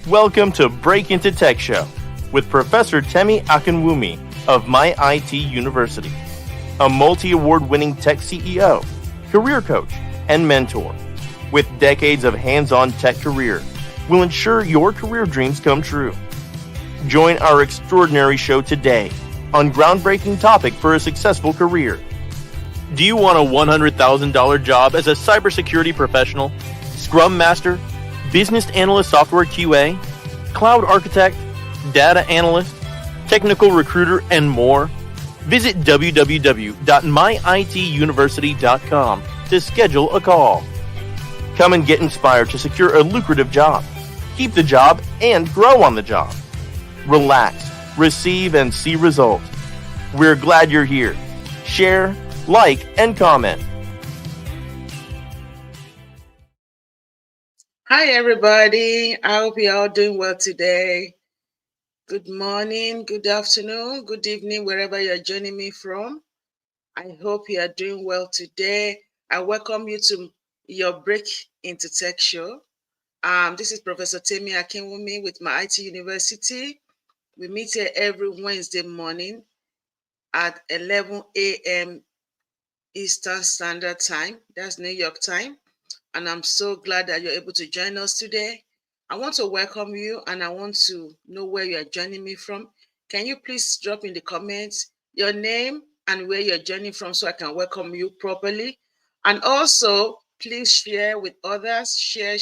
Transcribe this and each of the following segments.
Welcome to Break Into Tech Show with Professor Temi Akinwumi of MyIT University, a multi-award winning tech CEO, career coach, and mentor. With decades of hands-on tech career, will ensure your career dreams come true. Join our extraordinary show today on groundbreaking topic for a successful career. Do you want a $100,000 job as a cybersecurity professional, Scrum Master, Business Analyst Software QA, Cloud Architect, Data Analyst, Technical Recruiter, and more? Visit www.myituniversity.com to schedule a call. Come and get inspired to secure a lucrative job, keep the job, and grow on the job. Relax, receive, and see results. We're glad you're here. Share, like, and comment. Hi, everybody. I hope you're all doing well today. Good morning, good afternoon, good evening, wherever you're joining me from. I hope you are doing well today. I welcome you to your Break Into Tech show. This is Professor Temi Akinwumi with MyIT University. We meet here every Wednesday morning at 11 a.m. Eastern Standard Time. That's New York time. And I'm so glad that you're able to join us today. I want to welcome you and I want to know where you are joining me from. Can you please drop in the comments your name and where you're joining from so I can welcome you properly? And also, please share with others. Share.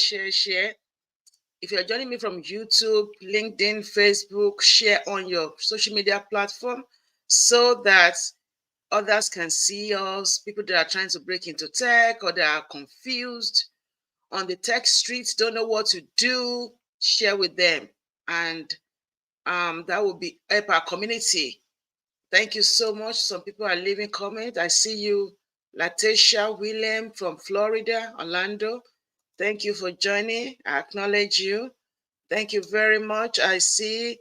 If you're joining me from YouTube, LinkedIn, Facebook, share on your social media platform so that others can see us, people that are trying to break into tech or that are confused on the tech streets, don't know what to do, share with them. And that will be help our community. Thank you so much. Some people are leaving comments. I see you, Latisha William from Florida, Orlando. Thank you for joining. I acknowledge you. Thank you very much. I see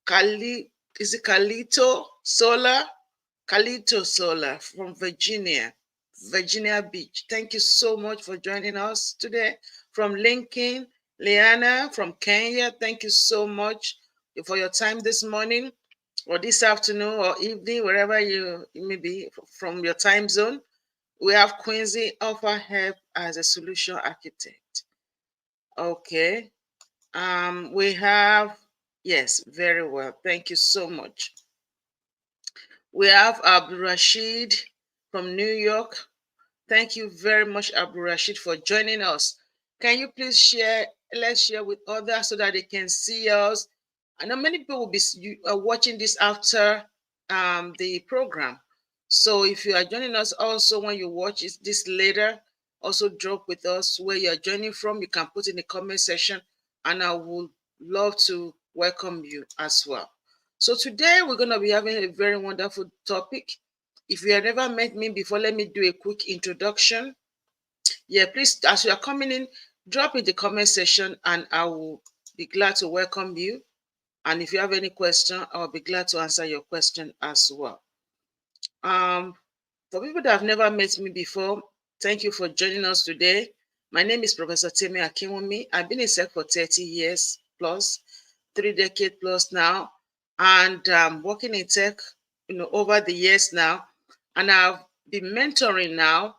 Kalito Solar from Virginia Beach. Thank you so much for joining us today. From Lincoln, Liana from Kenya, thank you so much for your time this morning or this afternoon or evening, wherever you may be from your time zone. We have Quincy offer help as a solution architect. Okay. We have, yes, very well. Thank you so much. We have Abdul Rashid from New York. Thank you very much, Abdul Rashid, for joining us. Can you please share? Let's share with others so that they can see us. I know many people will be watching this after the program. So if you are joining us also when you watch this later, also drop with us where you are joining from. You can put in the comment section and I would love to welcome you as well. So today we're going to be having a very wonderful topic. If you have never met me before, let me do a quick introduction. Yeah, please, as you are coming in, drop in the comment section and I will be glad to welcome you. And if you have any question, I'll be glad to answer your question as well. For people that have never met me before, thank you for joining us today. My name is Professor Temi Akinwumi. I've been in SEC for 30 years plus, 3 decades plus now, and working in tech, over the years now. And I've been mentoring now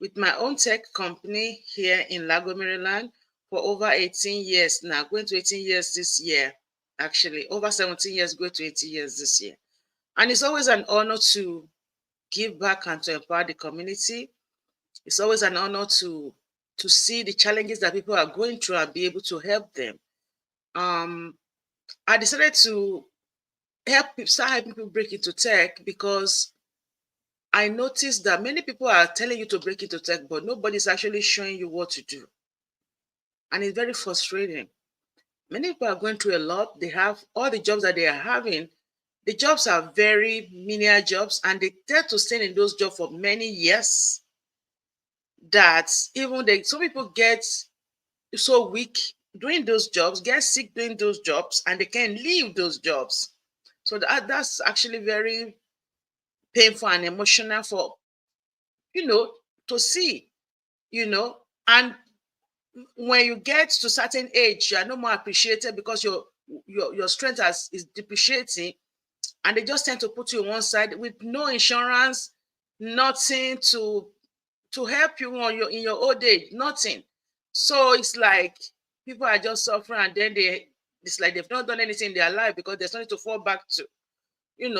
with my own tech company here in Lago, Maryland for over 18 years now, going to 18 years this year, actually, over 17 years, going to 18 years this year. And it's always an honor to give back and to empower the community. It's always an honor to see the challenges that people are going through and be able to help them. I decided to start helping people break into tech because I noticed that many people are telling you to break into tech, but nobody's actually showing you what to do. And it's very frustrating. Many people are going through a lot. They have all the jobs that they are having. The jobs are very menial jobs, and they tend to stay in those jobs for many years that even some people get so weak doing those jobs, get sick doing those jobs, and they can't leave those jobs. So that's actually very painful and emotional for, to see, and when you get to certain age, you are no more appreciated because your strength is depreciating, and they just tend to put you on one side with no insurance, nothing to help you in your old age, nothing. So it's like people are just suffering, and then it's like they've not done anything in their life because there's nothing to fall back to.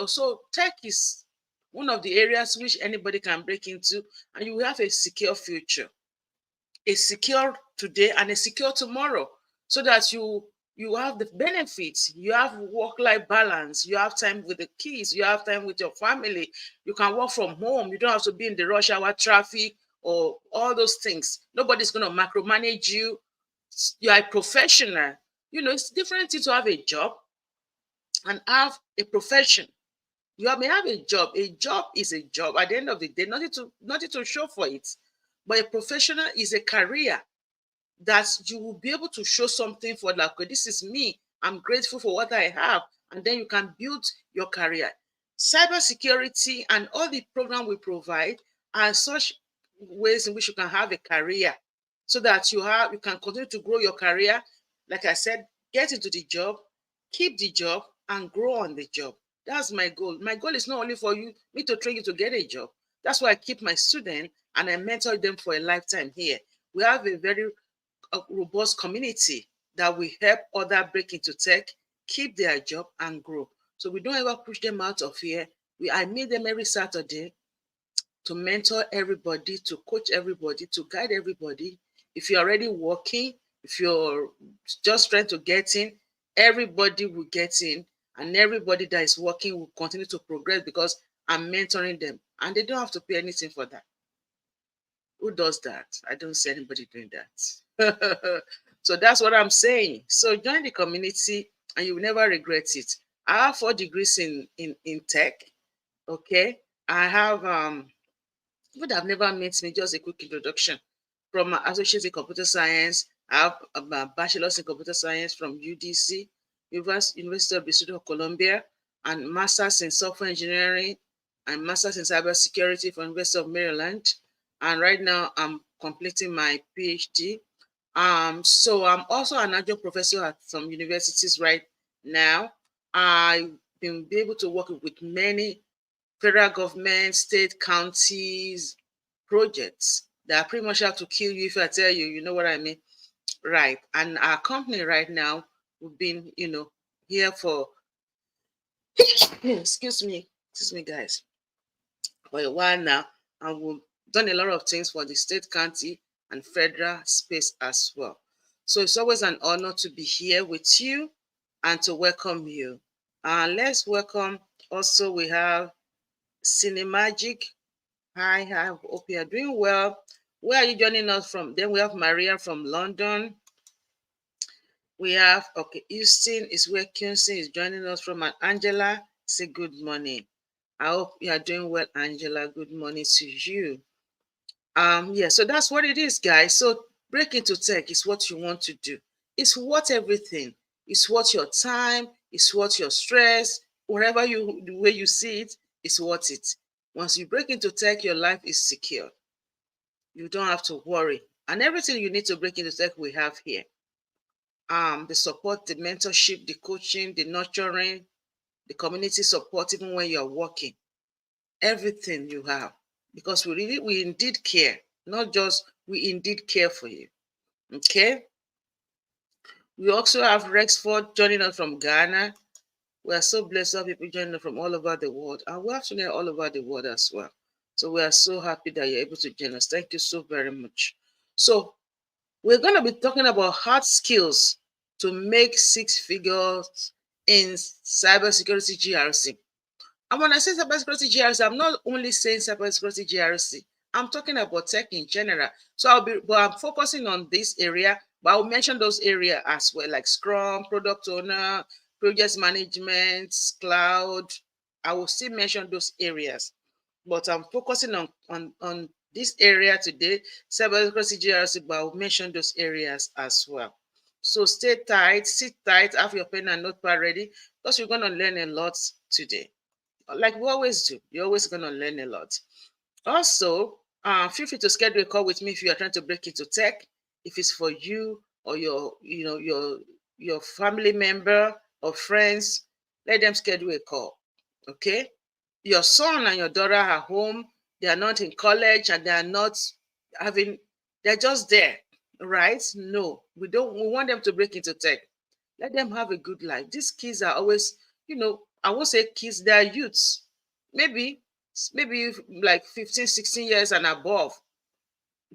So tech is one of the areas which anybody can break into, and you will have a secure future, a secure today and a secure tomorrow, so that you have the benefits, you have work-life balance, you have time with the kids, you have time with your family, you can work from home, you don't have to be in the rush hour traffic or all those things. Nobody's going to micromanage you. You are a professional. It's different to have a job and have a profession. May have a job. A job is a job. At the end of the day, nothing to show for it. But a professional is a career that you will be able to show something for, like, okay, this is me. I'm grateful for what I have. And then you can build your career. Cybersecurity and all the program we provide are such ways in which you can have a career, so that you can continue to grow your career. Like I said, get into the job, keep the job, and grow on the job. That's my goal. My goal is not only for me to train you to get a job. That's why I keep my students and I mentor them for a lifetime here. We have a very robust community that will help others break into tech, keep their job, and grow. So we don't ever push them out of here. I meet them every Saturday to mentor everybody, to coach everybody, to guide everybody. If you're already working, if you're just trying to get in, everybody will get in, and everybody that is working will continue to progress because I'm mentoring them, and they don't have to pay anything for that. Who does that? I don't see anybody doing that. So that's what I'm saying. So join the community and you will never regret it. I have 4 degrees in tech. Okay. I have people that have never met me, just a quick introduction. From my associate in computer science, I have a bachelor's in computer science from UDC, University of the District of Columbia, and master's in software engineering and master's in cybersecurity from University of Maryland. And right now I'm completing my PhD. So I'm also an adjunct professor at some universities right now. I've been able to work with many federal government, state, counties, projects that are pretty much out to kill you if I tell you, you know what I mean? Right. And our company right now, we've been, here for, excuse me, guys, for a while now. And we've done a lot of things for the state, county, and federal space as well. So it's always an honor to be here with you and to welcome you. Let's welcome, also we have Cinemagic. Hi, I hope you are doing well. Where are you joining us from? Then we have Maria from London. We have, Houston is where Kinsey is joining us from. And Angela, say good morning. I hope you are doing well, Angela. Good morning to you. Yeah, so that's what it is, guys. So break into tech is what you want to do. It's worth everything. It's worth your time. It's worth your stress. Wherever the way you see it, it's worth it. Once you break into tech, your life is secure. You don't have to worry. And everything you need to break into tech, we have here. The support, the mentorship, the coaching, the nurturing, the community support, even when you're working. Everything you have. Because we indeed care. Not just we indeed care for you. Okay? We also have Rexford joining us from Ghana. We are so blessed to have people joining us from all over the world. And we have to all over the world as well. So we are so happy that you're able to join us. Thank you so very much. So we're going to be talking about hard skills to make 6 figures in Cybersecurity GRC. And when I say Cybersecurity GRC, I'm not only saying Cybersecurity GRC. I'm talking about tech in general. So I'm focusing on this area, but I'll mention those areas as well, like Scrum, Product Owner, Project Management, Cloud. I will still mention those areas, but I'm focusing on this area today, Cybersecurity GRC, but I'll mention those areas as well. So stay tight, sit tight, have your pen and notepad ready, because we're going to learn a lot today. like we always do, you're always going to learn a lot. Also, feel free to schedule a call with me if you are trying to break into tech. If it's for you or your family member or friends, let them schedule a call. Okay, your son and your daughter are home. They are not in college and they are not having. They're just there, right? No, we don't. We want them to break into tech. Let them have a good life. These kids are always, I won't say kids, they are youths. Maybe like 15, 16 years and above.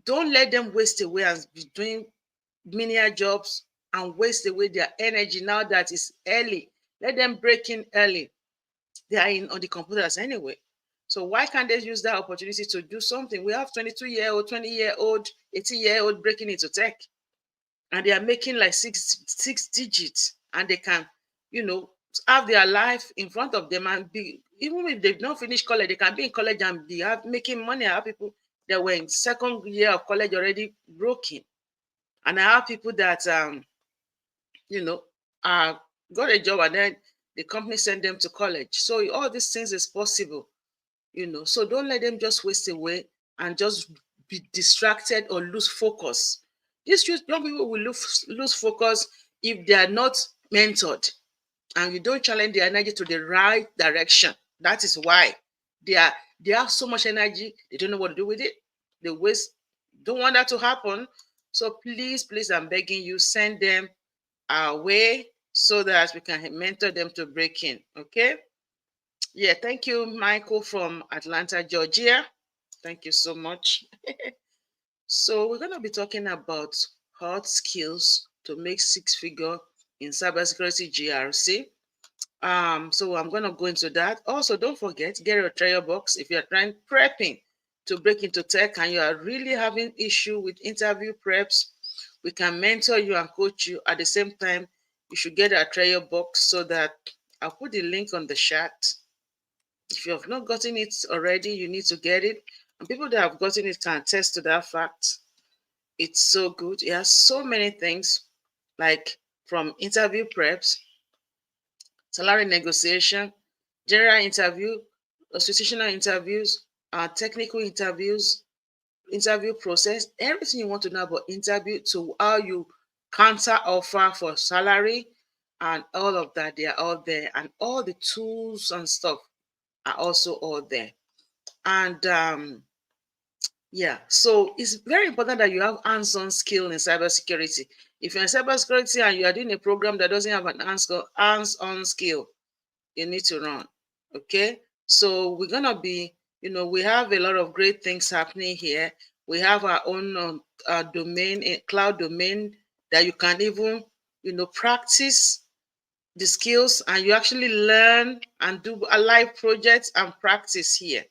Don't let them waste away and be doing menial jobs and waste away their energy now that it's early. Let them break in early. They are in on the computers anyway. So why can't they use that opportunity to do something? We have 22-year-old, 20-year-old, 18-year-old breaking into tech, and they are making like six digits, and they can, you know, have their life in front of them and be, even if they've not finished college, they can be in college and be making money. I have people that were in second year of college already broken, and I have people that you know got a job and then the company sent them to college. So all these things is possible, so don't let them just waste away and just be distracted or lose focus. These young people will lose focus if they are not mentored and you don't challenge their energy to the right direction. That is why they have so much energy, they don't know what to do with it. They waste, don't want that to happen. So please, I'm begging you, send them our way so that we can mentor them to break in. Okay. Yeah, thank you, Michael from Atlanta, Georgia. Thank you so much. So we're going to be talking about hard skills to make six-figure in cybersecurity GRC. So I'm going to go into that. Also, don't forget, get your trial box if you're prepping to break into tech and you are really having issue with interview preps. We can mentor you and coach you. At the same time, you should get a trial box so that I'll put the link on the chat. If you have not gotten it already, you need to get it. And people that have gotten it can attest to that fact. It's so good. It has so many things, like from interview preps, salary negotiation, general interview, institutional interviews, technical interviews, interview process, everything you want to know about interview, to how you counter offer for salary and all of that. They are all there, and all the tools and stuff are also all there. And yeah, so it's very important that you have hands-on skill in cybersecurity. If you're in cybersecurity and you are doing a program that doesn't have an hands-on skill, you need to run. Okay, so we're gonna be, we have a lot of great things happening here. We have our own domain, a cloud domain, that you can even, practice the skills, and you actually learn and do a live project and practice here.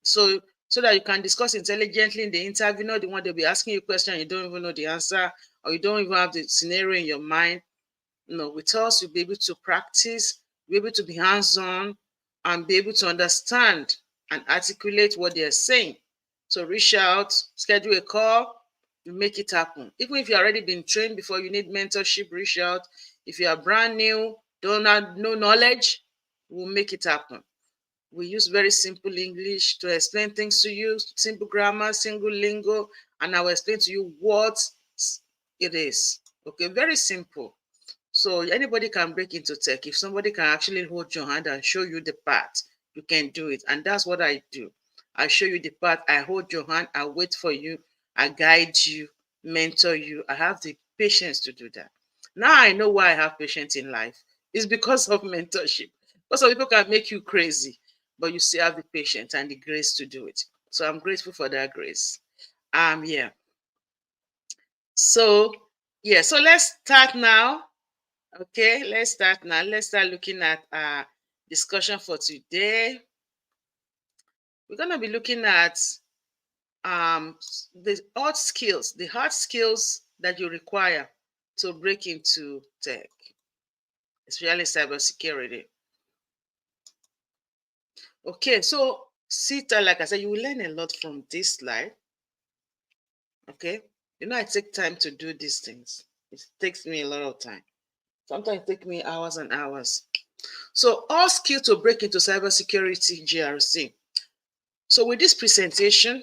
So that you can discuss intelligently in the interview, not the one they'll be asking you a question you don't even know the answer, or you don't even have the scenario in your mind. With us, you'll be able to practice, be able to be hands-on, and be able to understand and articulate what they're saying. So reach out, schedule a call, you make it happen. Even if you've already been trained before, you need mentorship, reach out. If you are brand new, don't have no knowledge, we'll make it happen. We use very simple English to explain things to you, simple grammar, single lingo, and I will explain to you what it is. Okay, very simple. So anybody can break into tech. If somebody can actually hold your hand and show you the path, you can do it. And that's what I do. I show you the path. I hold your hand. I wait for you. I guide you, mentor you. I have the patience to do that. Now I know why I have patience in life. It's because of mentorship. Because some people can make you crazy, but you still have the patience and the grace to do it. So I'm grateful for that grace. Yeah. So let's start now. Okay, let's start now. Let's start looking at our discussion for today. We're going to be looking at the hard skills that you require to break into tech, especially cybersecurity. Okay, so like I said, you will learn a lot from this slide. Okay, I take time to do these things. It takes me a lot of time. Sometimes it takes me hours and hours. So all skills to break into cybersecurity GRC. So with this presentation,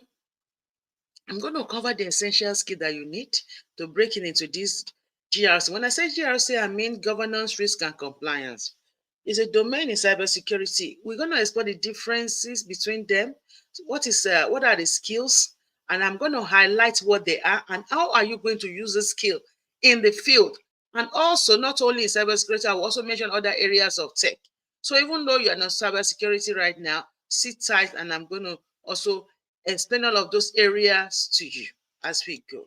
I'm going to cover the essential skill that you need to break into this GRC. When I say GRC, I mean governance, risk, and compliance. It's a domain in cybersecurity. We're going to explore the differences between them. What are the skills? And I'm going to highlight what they are and how are you going to use the skill in the field. And also, not only in cybersecurity, I will also mention other areas of tech. So even though you're not cybersecurity right now, sit tight and I'm going to also explain all of those areas to you as we go.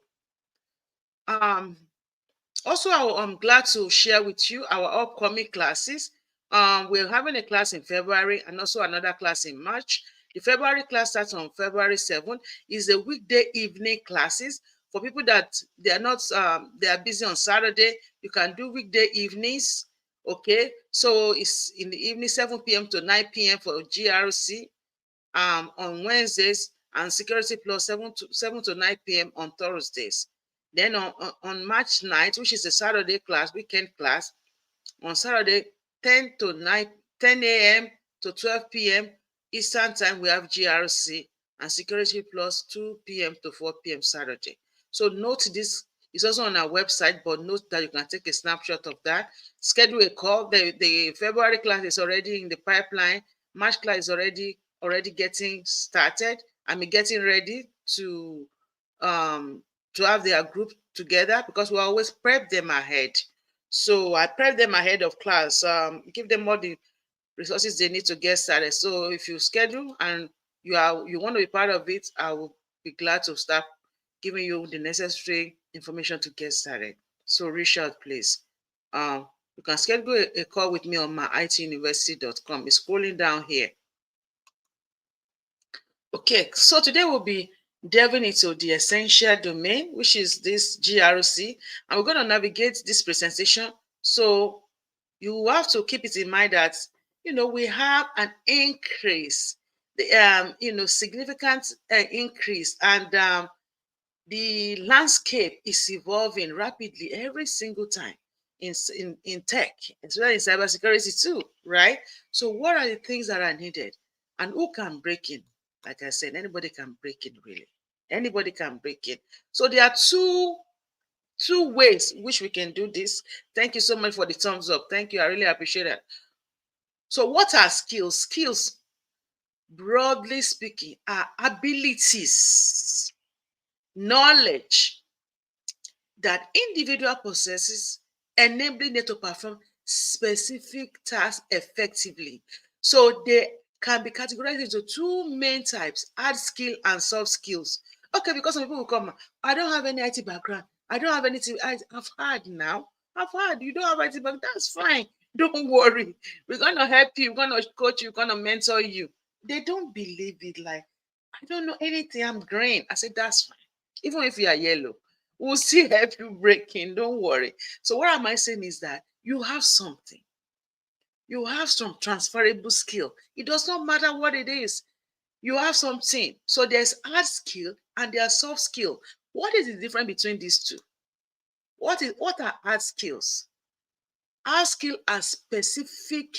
Also, I'm glad to share with you our upcoming classes. We're having a class in February and also another class in March. The February class starts on February 7th. Is a weekday evening classes. For people that they are not, they are busy on Saturday, you can do weekday evenings. Okay, so it's in the evening, 7 p.m. to 9 p.m. for GRC. On Wednesdays, and Security Plus 7 to 9 p.m. on Thursdays. Then on March 9th, which is a Saturday class, weekend class, on Saturday, 10 to 9, 10 a.m. to 12 p.m. Eastern Time, we have GRC, and Security Plus 2 p.m. to 4 p.m. Saturday. So note this is also on our website, but note that you can take a snapshot of that. Schedule a call. The February class is already in the pipeline. March class is already getting started. I'm getting ready to have their group together because we always prep them ahead. So I prep them ahead of class, give them all the resources they need to get started. So if you schedule and you want to be part of it, I will be glad to start giving you the necessary information to get started. So reach out, please. You can schedule a call with me on myituniversity.com. It's scrolling down here. Okay, so today we'll be delving into the essential domain, which is this GRC, and we're going to navigate this presentation. So you have to keep it in mind that we have an increase, the significant increase, and the landscape is evolving rapidly every single time in tech, as well as in cybersecurity too, right? So what are the things that are needed, and who can break in? Like I said, anybody can break in, really. Anybody can break in. So there are two ways which we can do this. Thank you so much for the thumbs up. Thank you. I really appreciate it. So what are skills? Skills, broadly speaking, are abilities, knowledge that individual possesses, enabling them to perform specific tasks effectively. So they can be categorized into two main types: hard skill and soft skills. Okay, because some people will come, I don't have any IT background. I don't have anything. I've heard now. I've heard you don't have IT background. That's fine. Don't worry. We're gonna help you. We're gonna coach you. We're gonna mentor you. They don't believe it. Like, I don't know anything. I'm green. I said that's fine. Even if you are yellow, we'll still help you break in. Don't worry. So what am I saying is that you have something. You have some transferable skill. It does not matter what it is. You have something. So there's hard skill and there's soft skill. What is the difference between these two? What are hard skills? Hard skill are specific,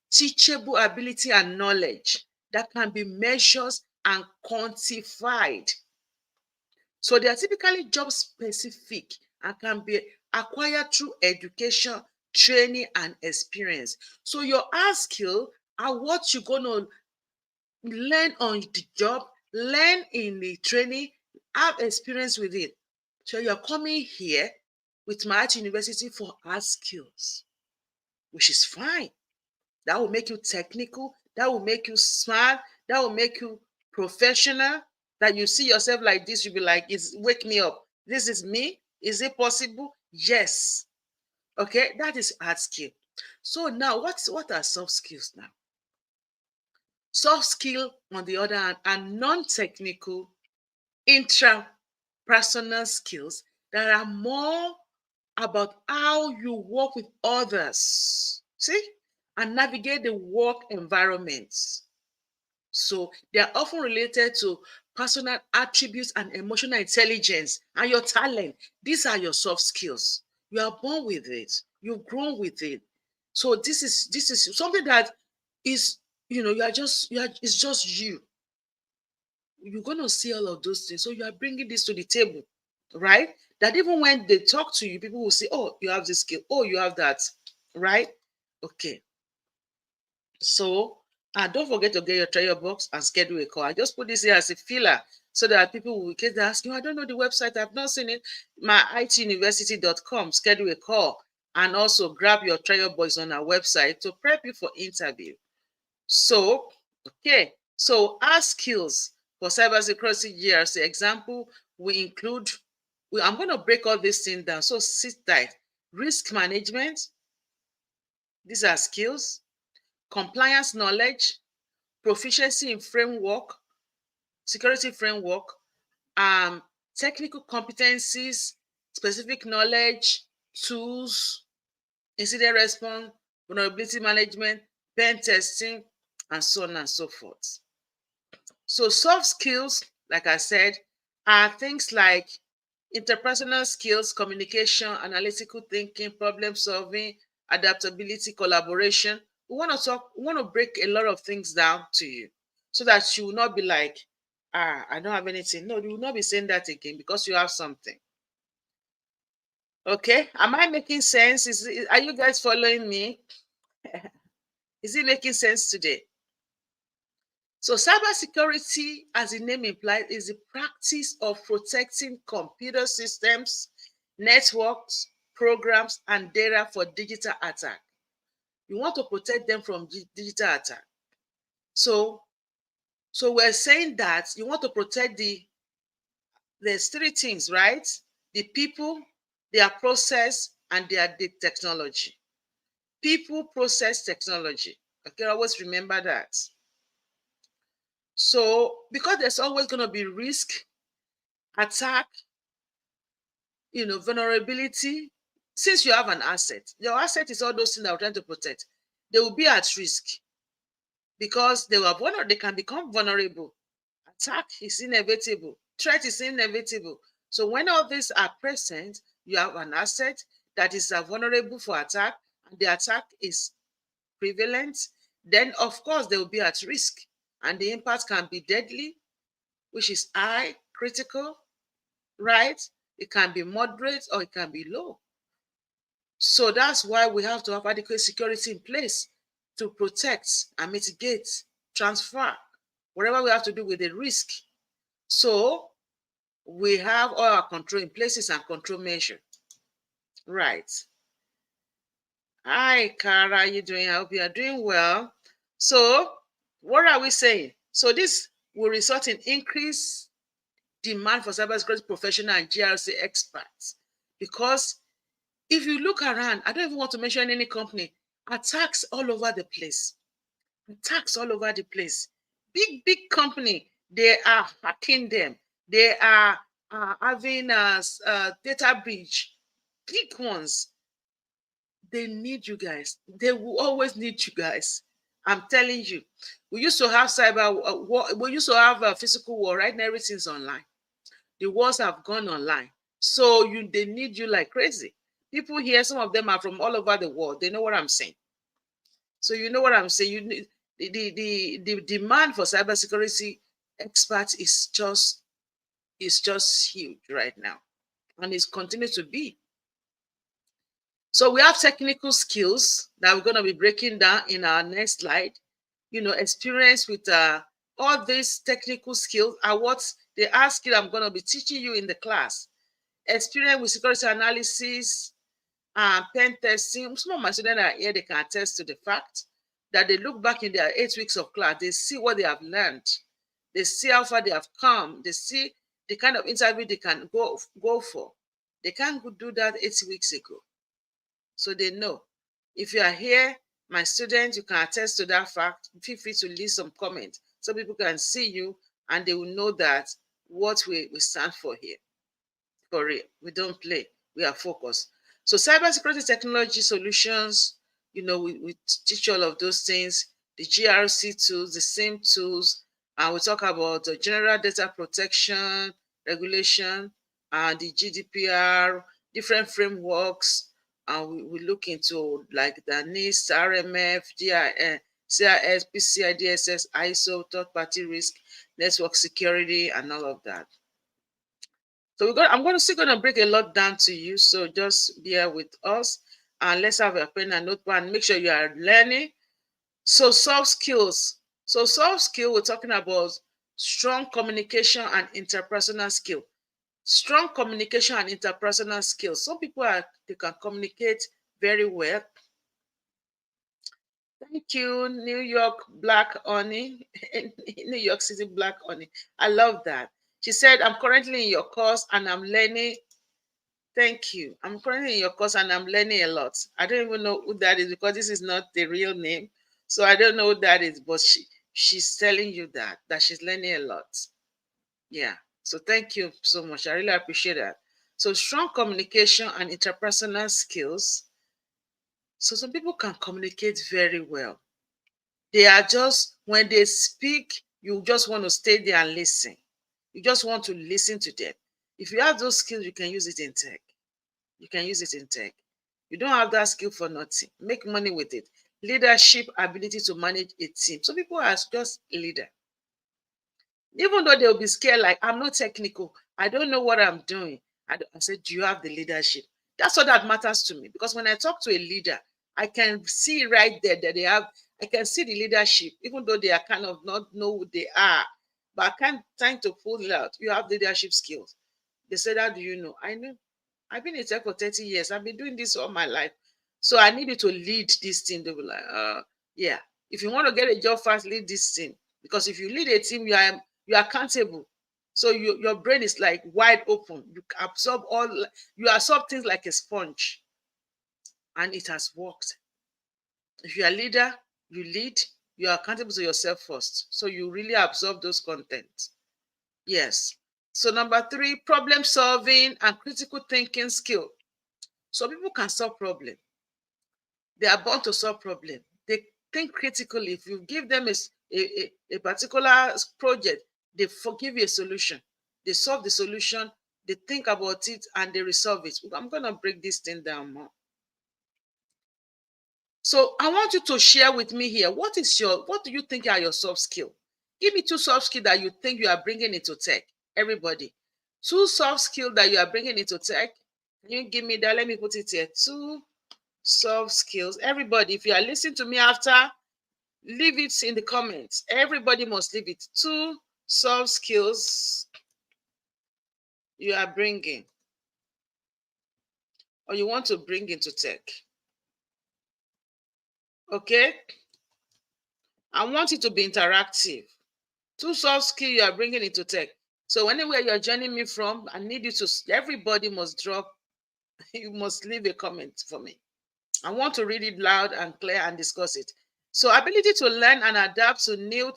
teachable ability and knowledge that can be measured and quantified. So they are typically job specific and can be acquired through education, training, and experience. So your hard skill are what you're going to learn on the job, learn in the training, have experience with it. So you're coming here with MyIT University for hard skills, which is fine. That will make you technical. That will make you smart. That will make you professional. That you see yourself like this, you'll be like, wake me up. This is me. Is it possible? Yes. Okay, that is hard skill. So now, what are soft skills now? Soft skill, on the other hand, are non-technical, intrapersonal skills that are more about how you work with others. See? And navigate the work environments. So they are often related to personal attributes and emotional intelligence and your talent. These are your soft skills. You are born with it. You've grown with it. So this is something that is, it's just you. You're going to see all of those things. So you are bringing this to the table, right? That even when they talk to you, people will say, oh, you have this skill. Oh, you have that, right? Okay. So don't forget to get your trial box and schedule a call. I just put this here as a filler so that people will get to ask you, I don't know the website, I've not seen it. MyITUniversity.com, schedule a call, and also grab your trial box on our website to prep you for interview. So, okay, so our skills for cybersecurity GRC example, we include, I'm going to break all this thing down. So sit tight. Risk management, these are skills. Compliance knowledge, proficiency in framework, security framework, technical competencies, specific knowledge, tools, incident response, vulnerability management, pen testing, and so on and so forth. So soft skills, like I said, are things like interpersonal skills, communication, analytical thinking, problem solving, adaptability, collaboration. We want to break a lot of things down to you so that you will not be like, I don't have anything. No, you will not be saying that again because you have something. Okay, am I making sense? Are you guys following me? Is it making sense today? So cybersecurity, as the name implies, is the practice of protecting computer systems, networks, programs, and data for digital attack. You want to protect them from digital attack. So we're saying that you want to protect there's three things, right? The people, their process, and the technology. People, process, technology. Okay, always remember that. So because there's always going to be risk, attack, vulnerability. Since you have an asset, your asset is all those things that we're trying to protect. They will be at risk because they can become vulnerable. Attack is inevitable. Threat is inevitable. So when all these are present, you have an asset that is vulnerable for attack, and the attack is prevalent. Then, of course, they will be at risk, and the impact can be deadly, which is high, critical, right? It can be moderate or it can be low. So that's why we have to have adequate security in place to protect and mitigate, transfer, whatever we have to do with the risk. So we have all our control in places and control measure. Right. Hi, Kara, how you doing? I hope you are doing well. So what are we saying? So this will result in increased demand for cybersecurity professional and GRC experts, because if you look around, I don't even want to mention any company, attacks all over the place. Attacks all over the place. Big company, they are hacking them. They are having a data breach. Big ones. They need you guys. They will always need you guys. I'm telling you. We used to have cyber war. We used to have a physical war. Right now, everything's online. The wars have gone online. So they need you like crazy. People here, some of them are from all over the world. They know what I'm saying. So you know what I'm saying. You need, the demand for cybersecurity experts is just huge right now, and it's continued to be. So we have technical skills that we're going to be breaking down in our next slide. Experience with all these technical skills are what they ask you. I'm going to be teaching you in the class. Experience with security analysis and pen testing. Some of my students are here, they can attest to the fact that they look back in their 8 weeks of class, they see what they have learned, they see how far they have come, they see the kind of interview they can go for. They can't do that 8 weeks ago. So they know. If you are here, my students, you can attest to that fact. Feel free to leave some comments so people can see you and they will know that what we stand for here. For real, we don't play, we are focused. So cybersecurity technology solutions, we teach all of those things, the GRC tools, the same tools, and we talk about the general data protection regulation and the GDPR, different frameworks, and we look into like the NIST, RMF, CIS, PCI DSS, ISO, third-party risk, network security, and all of that. So I'm still going to break a lot down to you. So just bear with us, and let's have a pen and notepad and make sure you are learning. So soft skills. So soft skill, we're talking about strong communication and interpersonal skill. Strong communication and interpersonal skills. Some people they can communicate very well. Thank you, New York Black Honey, New York City Black Honey. I love that. She said, I'm currently in your course and I'm learning. Thank you. I'm currently in your course and I'm learning a lot. I don't even know who that is because this is not the real name. So I don't know who that is, but she's telling you that she's learning a lot. Yeah. So thank you so much. I really appreciate that. So strong communication and interpersonal skills. So some people can communicate very well. They are just, when they speak, you just want to stay there and listen. You just want to listen to them. If you have those skills, you can use it in tech. You can use it in tech. You don't have that skill for nothing. Make money with it. Leadership ability to manage a team. Some people are just a leader. Even though they'll be scared, like, I'm not technical. I don't know what I'm doing. I said, do you have the leadership? That's what that matters to me. Because when I talk to a leader, I can see right there that they have, I can see the leadership, even though they are kind of not know who they are. But I can't time to pull it out. You have leadership skills. They said, how do you know? I know. I've been in tech for 30 years. I've been doing this all my life. So I need you to lead this team. They were like, yeah. If you want to get a job fast, lead this team. Because if you lead a team, you're accountable. So your brain is like wide open. You absorb things like a sponge. And it has worked. If you're a leader, you lead, you're accountable to yourself first. So you really absorb those contents. Yes. So number 3, problem solving and critical thinking skill. So people can solve problems. They are born to solve problems. They think critically. If you give them a particular project, they give you a solution. They solve the solution, they think about it, and they resolve it. I'm going to break this thing down more. So I want you to share with me here, what do you think are your soft skills? Give me 2 soft skills that you think you are bringing into tech. Everybody. 2 soft skills that you are bringing into tech. Can you give me that? Let me put it here. 2 soft skills. Everybody, if you are listening to me after, leave it in the comments. Everybody must leave it. 2 soft skills you are bringing or you want to bring into tech. Okay? I want it to be interactive. 2 soft skills you are bringing into tech. So anywhere you're joining me from, I need you to, everybody must drop, you must leave a comment for me. I want to read it loud and clear and discuss it. So ability to learn and adapt to new,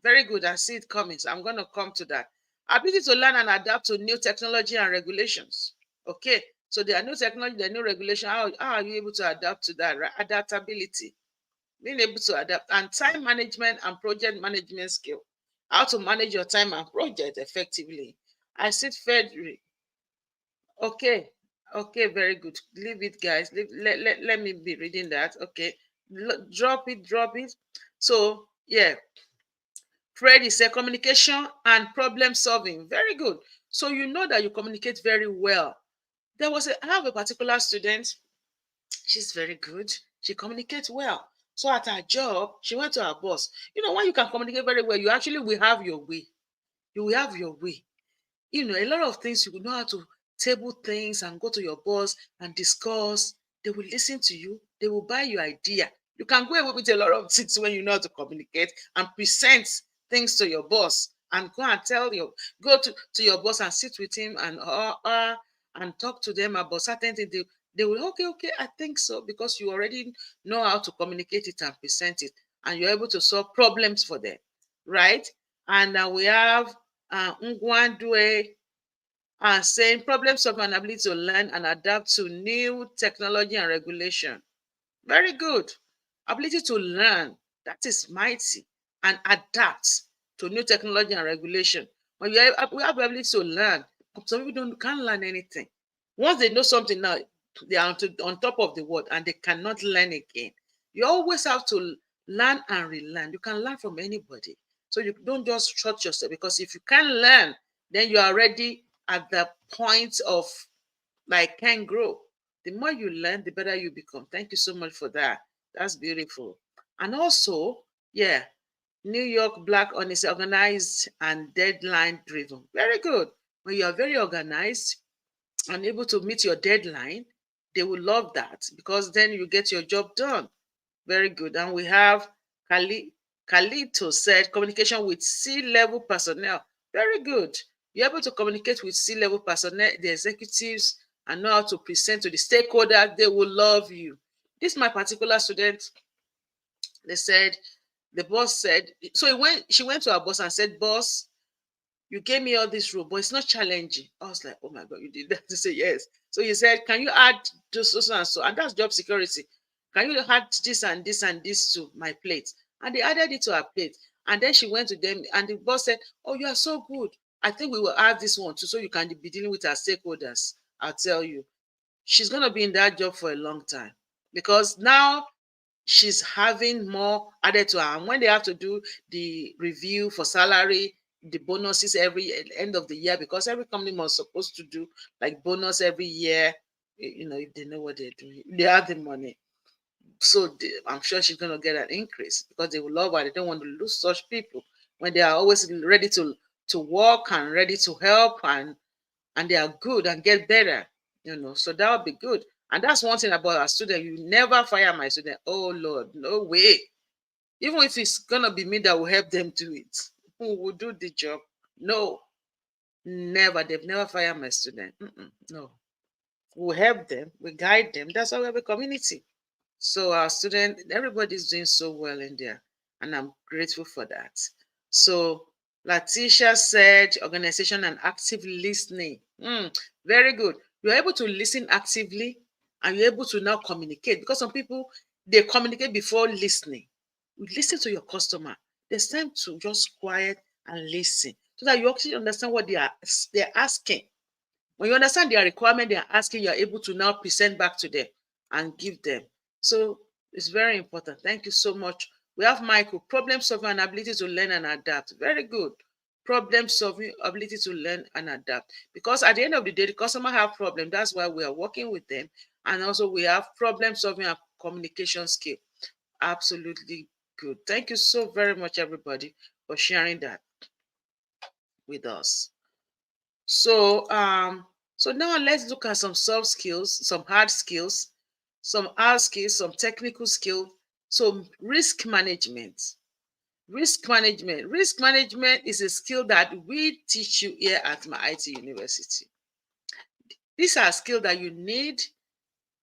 very good, I see it coming. So I'm going to come to that. Ability to learn and adapt to new technology and regulations. Okay, so there are new technology, there are new regulation. How are you able to adapt to that, right? Adaptability. Being able to adapt, and time management and project management skill. How to manage your time and project effectively. I said Frederick. Okay, very good. Leave it, guys. Let me be reading that. Okay, drop it. So, yeah, Fred said communication and problem solving. Very good. So you know that you communicate very well. I have a particular student. She's very good. She communicates well. So at her job, she went to her boss. You know, when you can communicate very well, you actually will have your way. You will have your way. You know, a lot of things you will know how to table things and go to your boss and discuss. They will listen to you. They will buy your idea. You can go away with a lot of things when you know how to communicate and present things to your boss and go and go to your boss and sit with him and talk to them about certain things. They will, okay, I think so, because you already know how to communicate it and present it, and you're able to solve problems for them, right? And we have Ngwandwe saying problem solving and ability to learn and adapt to new technology and regulation. Very good. Ability to learn, that is mighty, and adapt to new technology and regulation. When we have ability to learn, some people can't learn anything. Once they know something now, They are on top of the world and they cannot learn again. You always have to learn and relearn. You can learn from anybody. So you don't just shut yourself, because if you can learn, then you are already at the point of like can grow. The more you learn, the better you become. Thank you so much for that. That's beautiful. And also, yeah, New York Black Honesty, organized and deadline driven. Very good. When you are very organized and able to meet your deadline, they will love that, because then you get your job done. Very good. And we have Kalito said communication with C-level personnel. Very good. You're able to communicate with C-level personnel, the executives, and know how to present to the stakeholders. They will love you. This my particular student. They said, the boss said, so she went to her boss and said, boss, you gave me all this role, but it's not challenging. I was like, oh my God, you did that? To say yes. So he said, can you add just so and so? And that's job security. Can you add this and this and this to my plate? And they added it to her plate. And then she went to them, and the boss said, oh, you are so good. I think we will add this one too, so you can be dealing with our stakeholders. I'll tell you, she's going to be in that job for a long time, because now she's having more added to her. And when they have to do the review for salary, the bonuses every end of the year, because every company was supposed to do like bonus every year, if they know what they're doing, they have the money. So I'm sure she's going to get an increase, because they will love her. They don't want to lose such people when they are always ready to work and ready to help, and they are good and get better, so that would be good. And that's one thing about our student. You never fire my student. Oh Lord, no way. Even if it's gonna be me that will help them do it, who will do the job? No, never. They've never fired my student. No, we'll help them, we guide them. That's why we have a community. So our student, everybody's doing so well in there, and I'm grateful for that. So Latisha said organization and active listening. Very good. You're able to listen actively, and you're able to now communicate, because some people, they communicate before listening. You listen to your customer. There's time to just quiet and listen, so that you actually understand what they're asking. When you understand their requirement, they are asking, you're able to now present back to them and give them. So it's very important. Thank you so much. We have Michael, problem solving and ability to learn and adapt. Very good. Problem solving, ability to learn and adapt. Because at the end of the day, the customer have problem. That's why we are working with them. And also we have problem solving and communication skill. Absolutely good. Thank you so very much, everybody, for sharing that with us. So now let's look at some soft skills, some hard skills, some technical skills. So risk management. Risk management is a skill that we teach you here at MyIT University. These are skills that you need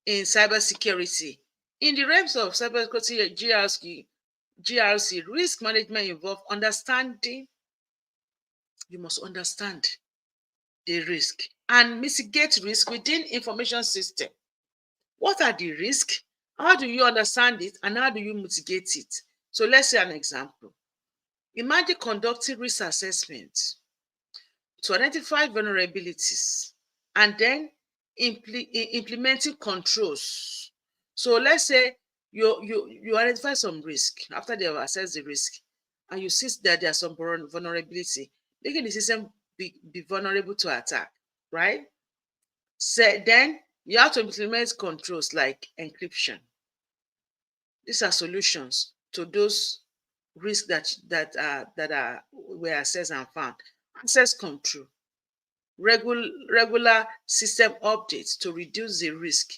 in cybersecurity. In the realms of cybersecurity GRC, risk management involves understanding. You must understand the risk and mitigate risk within information system. What are the risks? How do you understand it, and how do you mitigate it? So let's say an example. Imagine conducting risk assessment to identify vulnerabilities and then implementing controls. So let's say you identify some risk after they have assessed the risk, and you see that there are some vulnerability, making the system be vulnerable to attack, right? So then you have to implement controls like encryption. These are solutions to those risks that were assessed and found. Access control, regular system updates to reduce the risk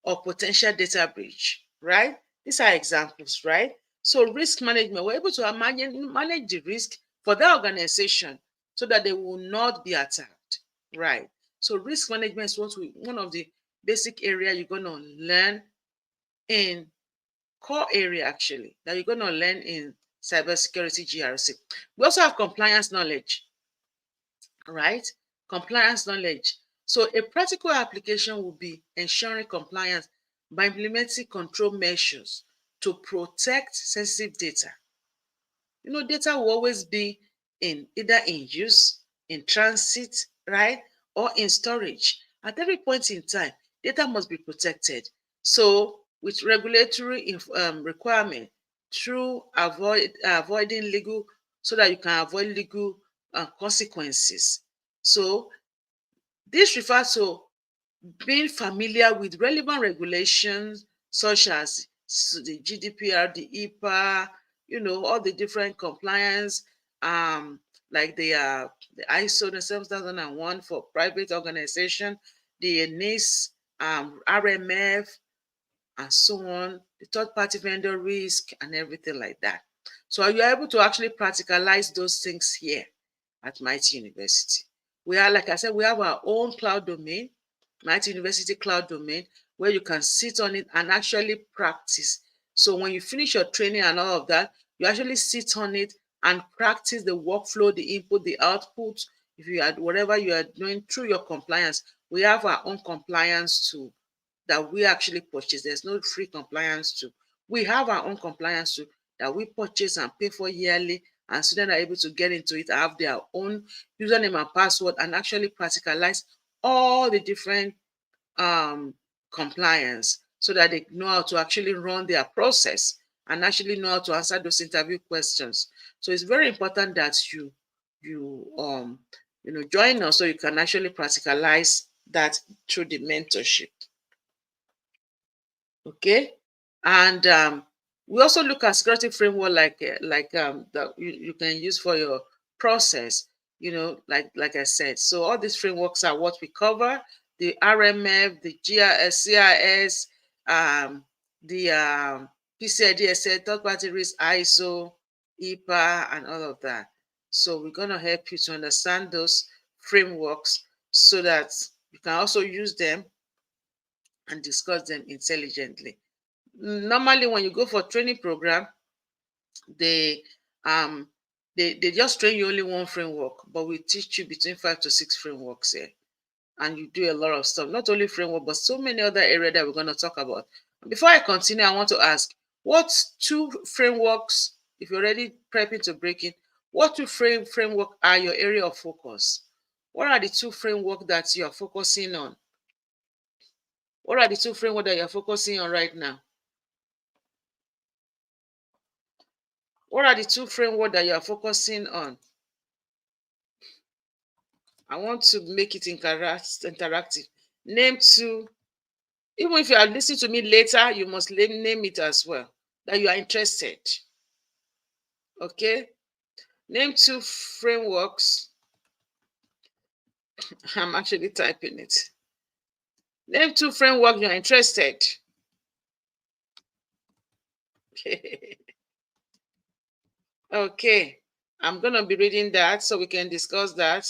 of potential data breach, right? These are examples, right? So risk management, we're able to manage the risk for that organization so that they will not be attacked, right? So risk management is one of the basic area you're going to learn in core area, actually, that you're going to learn in Cybersecurity GRC. We also have compliance knowledge, right? Compliance knowledge. So a practical application will be ensuring compliance by implementing control measures to protect sensitive data. Data will always be either in use, in transit, right, or in storage. At every point in time, data must be protected. So with regulatory requirement, through avoiding legal, so that you can avoid legal consequences. So this refers to being familiar with relevant regulations such as the GDPR, the EPA, all the different compliance, like the ISO the 7001 for private organization, the NIST, RMF, and so on, the third-party vendor risk, and everything like that. So you are able to actually practicalize those things here at MyIT University. We are, like I said, we have our own cloud domain, MyIT University cloud domain, where you can sit on it and actually practice. So when you finish your training and all of that, you actually sit on it and practice the workflow, the input, the output. If you had whatever you are doing through your compliance, we have our own compliance tool that we actually purchase. There's no free compliance tool. We have our own compliance tool that we purchase and pay for yearly, and students are able to get into it, have their own username and password, and actually practicalize all the different compliance, so that they know how to actually run their process and actually know how to answer those interview questions. So it's very important that you join us, so you can actually practicalize that through the mentorship. Okay. And we also look at security framework that you can use for your process, like I said. So all these frameworks are what we cover: the RMF, the GRS, CIS, the PCI DSA, third party risk, ISO, EPA, and all of that. So we're going to help you to understand those frameworks so that you can also use them and discuss them intelligently. Normally, when you go for training program, they they just train you only one framework, but we teach you between 5 to 6 frameworks here, and you do a lot of stuff. Not only framework, but so many other areas that we're going to talk about. Before I continue, I want to ask, what 2 frameworks, if you're already prepping to break in, what 2 framework are your area of focus? What are the 2 framework that you are focusing on? What are the 2 framework that you're focusing on right now? What are the 2 framework that you are focusing on? I want to make it interactive. Name 2. Even if you are listening to me later, you must name it as well, that you are interested. Okay? Name 2 frameworks. I'm actually typing it. Name 2 frameworks you're interested. Okay. I'm going to be reading that so we can discuss that,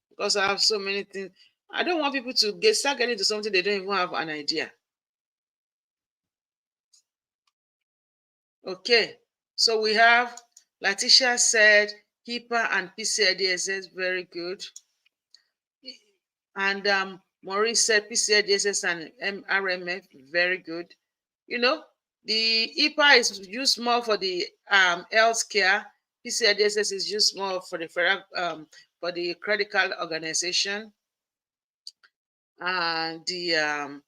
because I have so many things. I don't want people to start getting into something they don't even have an idea. Okay. So we have, Letitia said, HIPAA and PCI DSS, very good. And Maurice said PCI DSS and RMF, very good. The HIPAA is used more for the healthcare. PCI DSS is used more for the for the critical organization, and the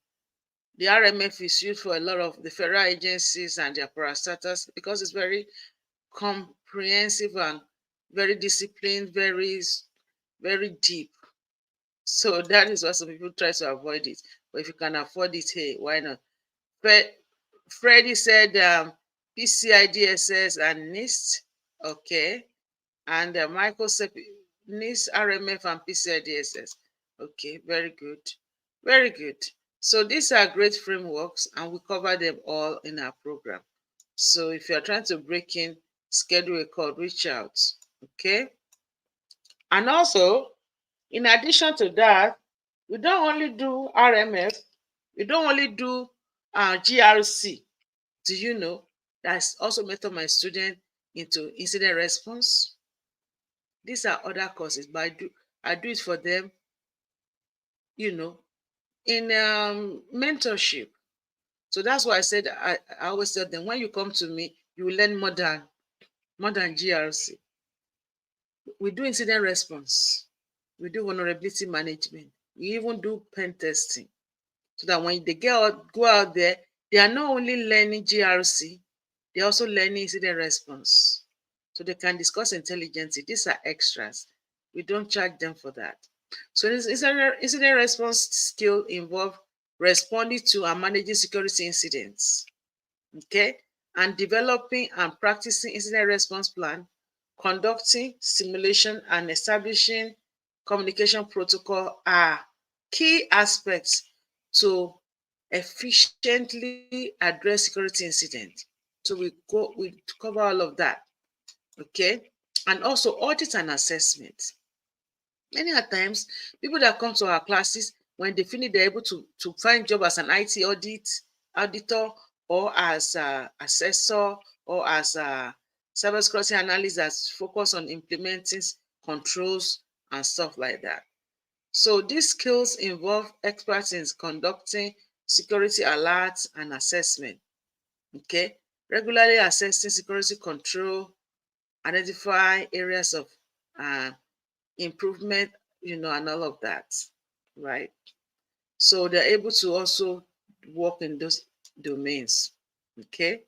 RMF is used for a lot of the federal agencies and their parastatals, because it's very comprehensive and very disciplined, very, very deep. So that is why some people try to avoid it. But if you can afford it, hey, why not? Freddie said PCI DSS and NIST. Okay. And Michael said NIST, RMF, and PCI DSS. Okay, very good. Very good. So these are great frameworks, and we cover them all in our program. So if you're trying to break in, schedule a call, reach out. Okay. And also, in addition to that, we don't only do RMF, we don't only do GRC. Do you know that's also mentor my student into incident response? These are other courses, but I do it for them, in mentorship. So that's why I said I always tell them, when you come to me, you will learn more than GRC. We do incident response, we do vulnerability management, we even do pen testing. so that when they go out there, they are not only learning GRC, they're also learning incident response. So they can discuss intelligence. These are extras. We don't charge them for that. So this incident response skill involve responding to and managing security incidents, okay, and developing and practicing incident response plan, conducting simulation and establishing communication protocol are key aspects to efficiently address security incident. So we cover all of that, okay, and also audit and assessment. Many a times, people that come to our classes, when they finish, they're able to find job as an IT auditor, or as a assessor, or as a cybersecurity analyst that's focused on implementing controls and stuff like that. So these skills involve experts in conducting security alerts and assessment, okay? Regularly assessing security control, identify areas of uh, improvement, and all of that, right? So they're able to also work in those domains, okay?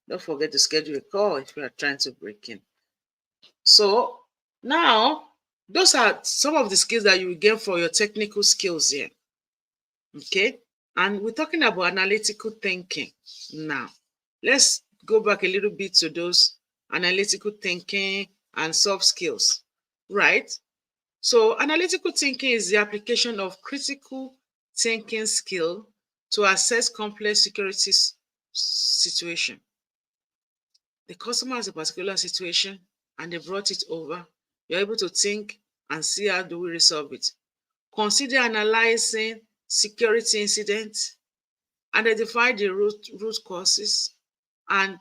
Don't forget to schedule a call if you are trying to break in. So now, those are some of the skills that you will get for your technical skills here, okay? And we're talking about analytical thinking now. Let's go back a little bit to those analytical thinking and soft skills, right? So analytical thinking is the application of critical thinking skill to assess complex security situation. The customer has a particular situation and they brought it over. You're able to think and see how do we resolve it. Consider analyzing security incidents, identify the root causes, and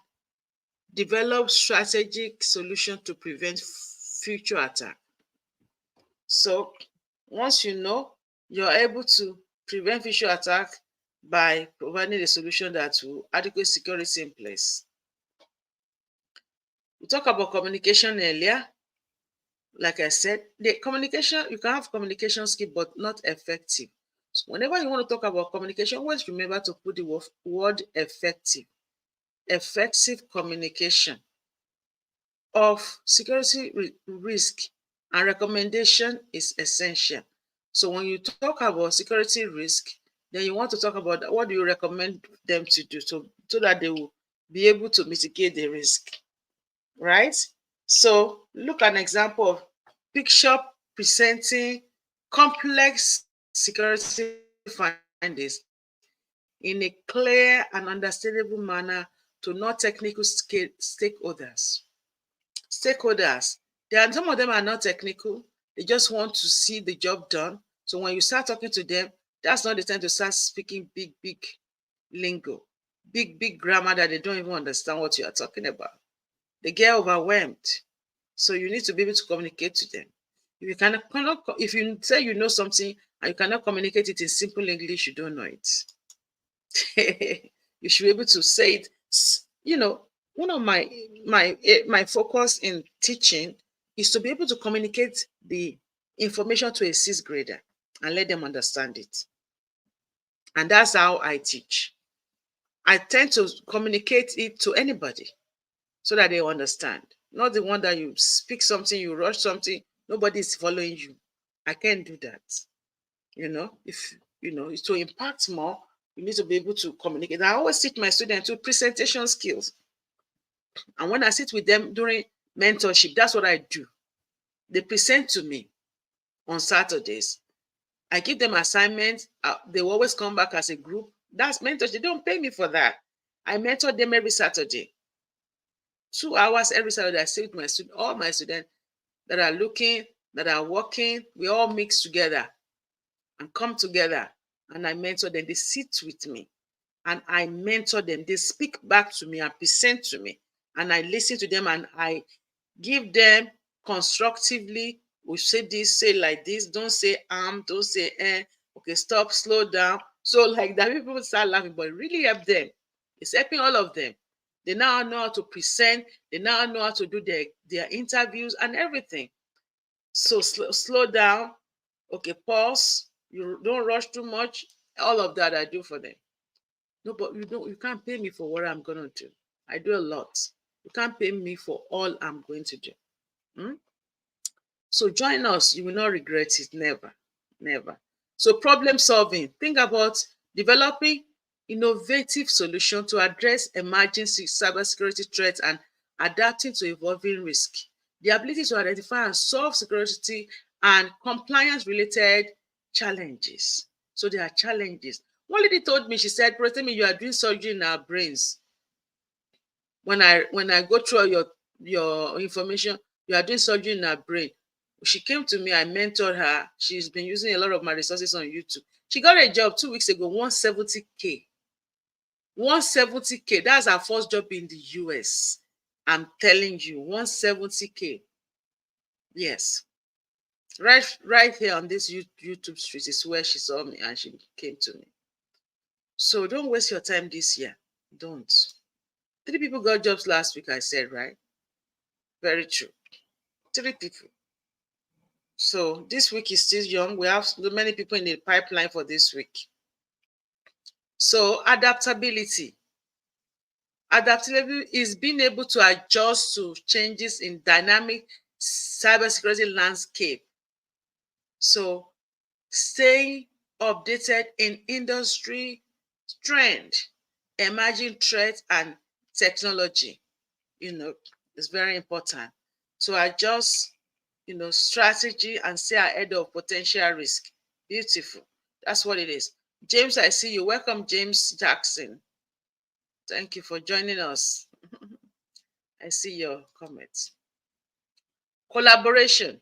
develop strategic solution to prevent future attack. So once you know, you're able to prevent future attack by providing a solution that will adequate security in place. We talked about communication earlier. Like I said, the communication, you can have communication skill, but not effective. So whenever you want to talk about communication, always remember to put the word effective. Effective communication of security risk and recommendation is essential. So when you talk about security risk, then you want to talk about what do you recommend them to do so that they will be able to mitigate the risk, right? So look at an example of picture presenting complex security findings in a clear and understandable manner to non-technical stakeholders. Some of them are not technical. They just want to see the job done. So when you start talking to them, that's not the time to start speaking big lingo, big grammar that they don't even understand what you are talking about. They get overwhelmed. So you need to be able to communicate to them. If you say you know something and you cannot communicate it in simple English, you don't know it. You should be able to say it. One of my focus in teaching is to be able to communicate the information to a sixth grader and let them understand it. And that's how I teach. I tend to communicate it to anybody so that they understand. Not the one that you speak something, you rush something, nobody is following you. I can't do that. If to impact more, you need to be able to communicate. I always teach my students to presentation skills. And when I sit with them during mentorship, that's what I do. They present to me on Saturdays. I give them assignments. They always come back as a group. That's mentorship. They don't pay me for that. I mentor them every Saturday. 2 hours every Saturday. I sit with all my students that are looking, that are working. We all mix together and come together. And I mentor them. They sit with me and I mentor them. They speak back to me and present to me. And I listen to them and I give them constructively. We say this, say like this, don't say don't say okay, stop, slow down. So like that, people start laughing, but it really help them. It's helping all of them. They now know how to present, they now know how to do their interviews and everything. So slow down, okay, pause, you don't rush too much, All of that I do for them. No, but you can't pay me for what I'm gonna do. I do a lot. You can't pay me for all I'm going to do. Hmm? So join us. You will not regret it. Never. Never. So problem solving. Think about developing innovative solution to address emerging cybersecurity threats and adapting to evolving risk. The ability to identify and solve security and compliance related challenges. So there are challenges. One lady told me, she said, Professor Temi, you are doing surgery in our brains. When I go through your information, you are doing surgery in her brain. She came to me, I mentored her. She's been using a lot of my resources on YouTube. She got a job 2 weeks ago, 170K. 170K. That's her first job in the US. I'm telling you, 170K. Yes. Right here on this YouTube street is where she saw me and she came to me. So don't waste your time this year. Don't. 3 people got jobs last week, I said, right? Very true. 3 people. So this week is still young. We have many people in the pipeline for this week. So adaptability. Adaptability is being able to adjust to changes in dynamic cybersecurity landscape. So staying updated in industry trend, emerging threats and technology, is very important. To adjust, strategy and stay ahead of potential risk. Beautiful. That's what it is. James, I see you. Welcome, James Jackson. Thank you for joining us. I see your comments. Collaboration.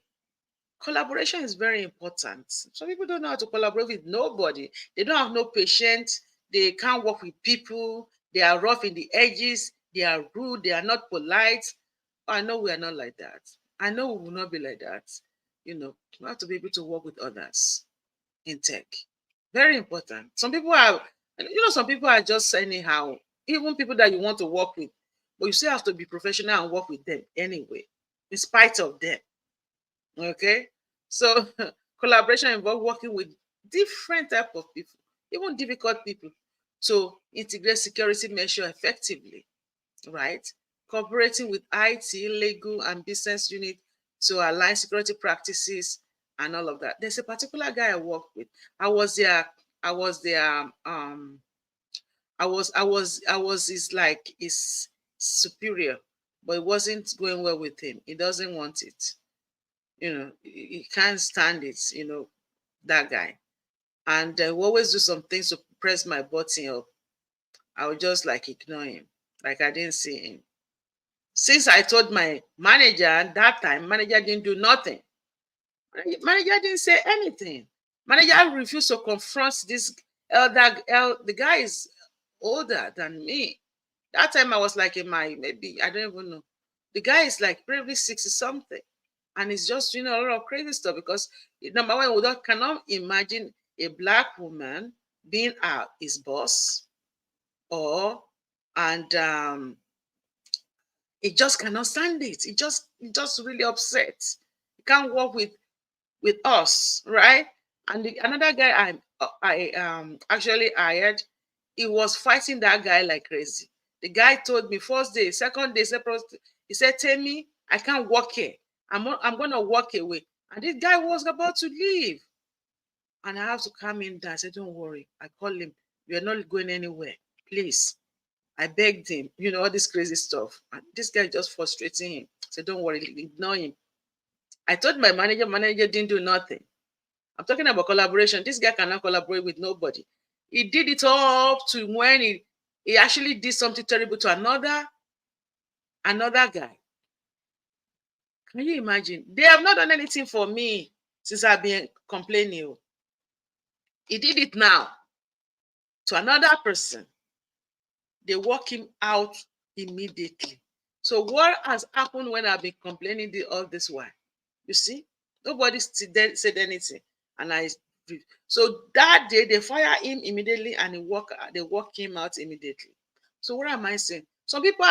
Collaboration is very important. Some people don't know how to collaborate with nobody. They don't have no patience. They can't work with people. They are rough in the edges. They are rude. They are not polite. I know we are not like that. I know we will not be like that. We have to be able to work with others in tech. Very important. Some people are just anyhow. Even people that you want to work with, but you still have to be professional and work with them anyway, in spite of them. Okay? So collaboration involves working with different type of people, even difficult people, to integrate security measures effectively, right? Cooperating with IT, legal, and business unit to align security practices and all of that. There's a particular guy I work with. I was his superior, but it wasn't going well with him. He doesn't want it. He can't stand it, that guy. And we always do some things to press my button up. I would just ignore him, like I didn't see him. Since I told my manager at that time, manager didn't do nothing. Manager didn't say anything. Manager refused to confront this the guy is older than me. That time I was in my, maybe, I don't even know. The guy is probably 60 something. And he's just doing a lot of crazy stuff because, number one, we cannot imagine a Black woman being his boss, and he just cannot stand it. He just really upset. He can't work with us, right? And another guy I actually hired, he was fighting that guy like crazy. The guy told me first day, second day, he said, Temi, I can't work here. I'm going to walk away. And this guy was about to leave. And I have to come in there. I said, don't worry. I called him. You're not going anywhere. Please. I begged him, all this crazy stuff. And this guy just frustrating him. I said, don't worry, ignore him. I told my manager didn't do nothing. I'm talking about collaboration. This guy cannot collaborate with nobody. He did it all up to when he actually did something terrible to another guy. Can you imagine? They have not done anything for me since I've been complaining. He did it now to another person. They walk him out immediately. So what has happened when I've been complaining all this while? You see, nobody said anything. And so that day they fire him immediately and they walk him out immediately. So what am I saying? Some people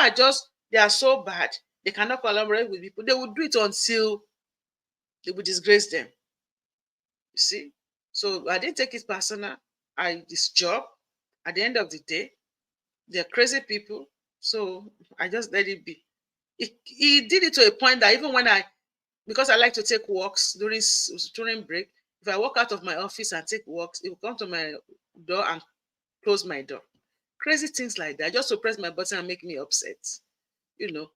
they are so bad, they cannot collaborate with people. They will do it until they will disgrace them. You see? So I didn't take it personal. this job. At the end of the day, they're crazy people. So I just let it be. He did it to a point that even when because I like to take walks during break, if I walk out of my office and take walks, it will come to my door and close my door. Crazy things like that, just to press my button and make me upset.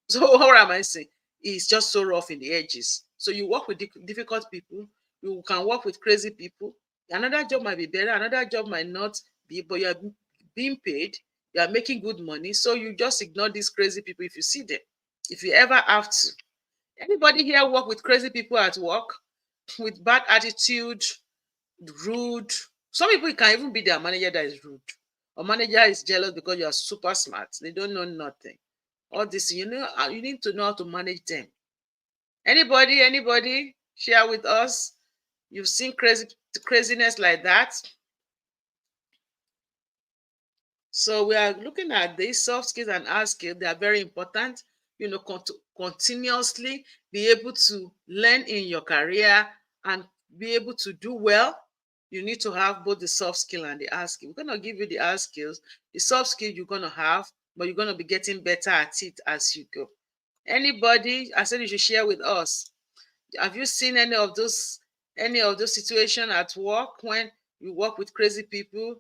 So what am I saying? It's just so rough in the edges. So you work with difficult people, you can work with crazy people. Another job might be better, another job might not be, but you're being paid, you are making good money. So you just ignore these crazy people if you see them, if you ever have to. Anybody here work with crazy people at work, with bad attitude, rude? Some people can even be their manager that is rude, or manager is jealous because you are super smart, they don't know nothing. All this, you need to know how to manage them. Anybody share with us? You've seen craziness like that? So we are looking at these soft skills and hard skills. They are very important. Continuously be able to learn in your career and be able to do well. You need to have both the soft skill and the hard skill. We're going to give you the hard skills. The soft skill you're going to have, but you're going to be getting better at it as you go. Anybody, I said you should share with us. Have you seen any of those situations at work when you work with crazy people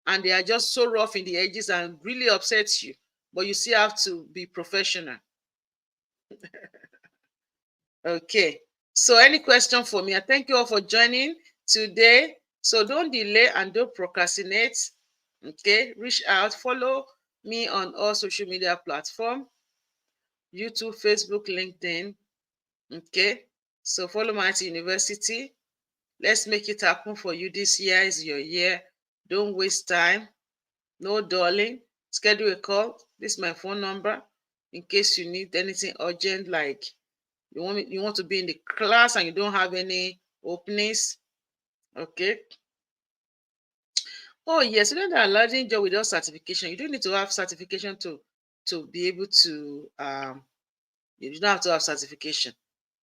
and they are just so rough in the edges and really upsets you, but you still have to be professional? Okay. So any question for me? I thank you all for joining today. So don't delay and don't procrastinate. Okay. Reach out. Follow me on all social media platforms: YouTube, Facebook, LinkedIn. Okay. So follow MyIT University. Let's make it happen for you. This year is your year. Don't waste time. No dulling. Schedule a call. This is my phone number in case you need anything urgent, like you want to be in the class and you don't have any openings. Okay. Oh yes, you know that learning job without certification. You don't need to have certification to be able to you don't have to have certification.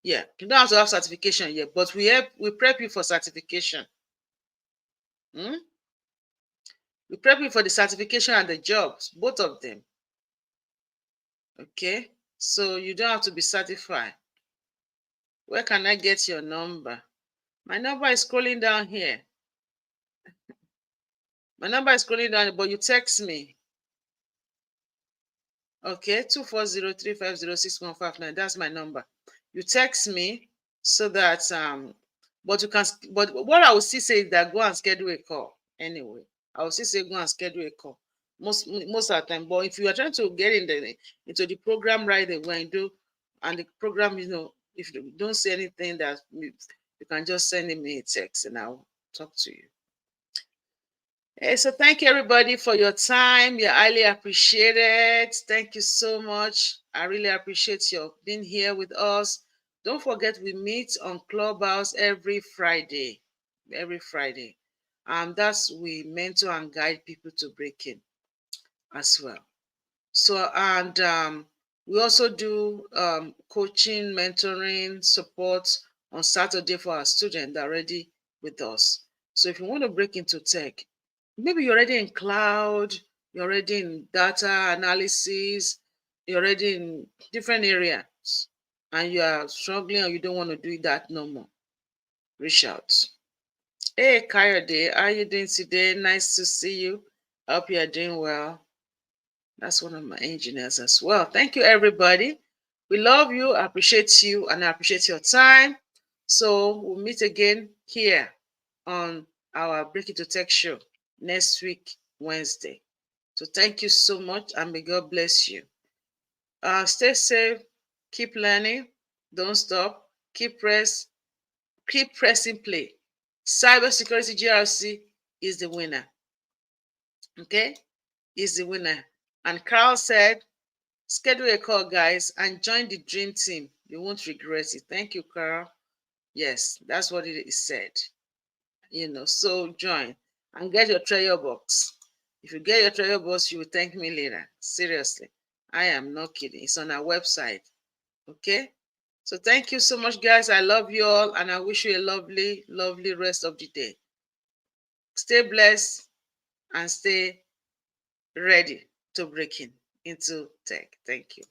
Yeah, you don't have to have certification yet, but we prep you for certification. Hmm? We prep you for the certification and the jobs, both of them. Okay, so you don't have to be certified. Where can I get your number? My number is scrolling down here. My number is scrolling down, but you text me. Okay, 240-350-6159. That's my number. You text me so that but you can, but what I will still say is that go and schedule a call anyway. I will still say go and schedule a call most of the time. But if you are trying to get into the program right away and and the program, if you don't say anything, that you can just send me a text and I'll talk to you. Hey, so thank you everybody for your time. You're highly appreciated. Thank you so much. I really appreciate your being here with us. Don't forget, we meet on Clubhouse every Friday. Every Friday. That's we mentor and guide people to break in as well. So, and we also do coaching, mentoring, support on Saturday for our students that are already with us. So if you want to break into tech, maybe you're already in cloud, you're already in data analysis, you're already in different areas, and you are struggling or you don't want to do that no more, reach out. Hey, Kayode, how are you doing today? Nice to see you. I hope you are doing well. That's one of my engineers as well. Thank you, everybody. We love you, appreciate you, and I appreciate your time. So we'll meet again here on our Break Into Tech show next week, Wednesday. So thank you so much, and may God bless you. Stay safe, keep learning, don't stop, keep pressing play. Cybersecurity GRC is the winner. Okay? Is the winner. And Carl said, schedule a call, guys, and join the dream team. You won't regret it. Thank you, Carl. Yes, that's what it is said. So join and get your treasure box. If you get your treasure box, you will thank me later. Seriously, I am not kidding. It's on our website. Okay? So thank you so much, guys. I love you all, and I wish you a lovely, lovely rest of the day. Stay blessed and stay ready to break into tech. Thank you.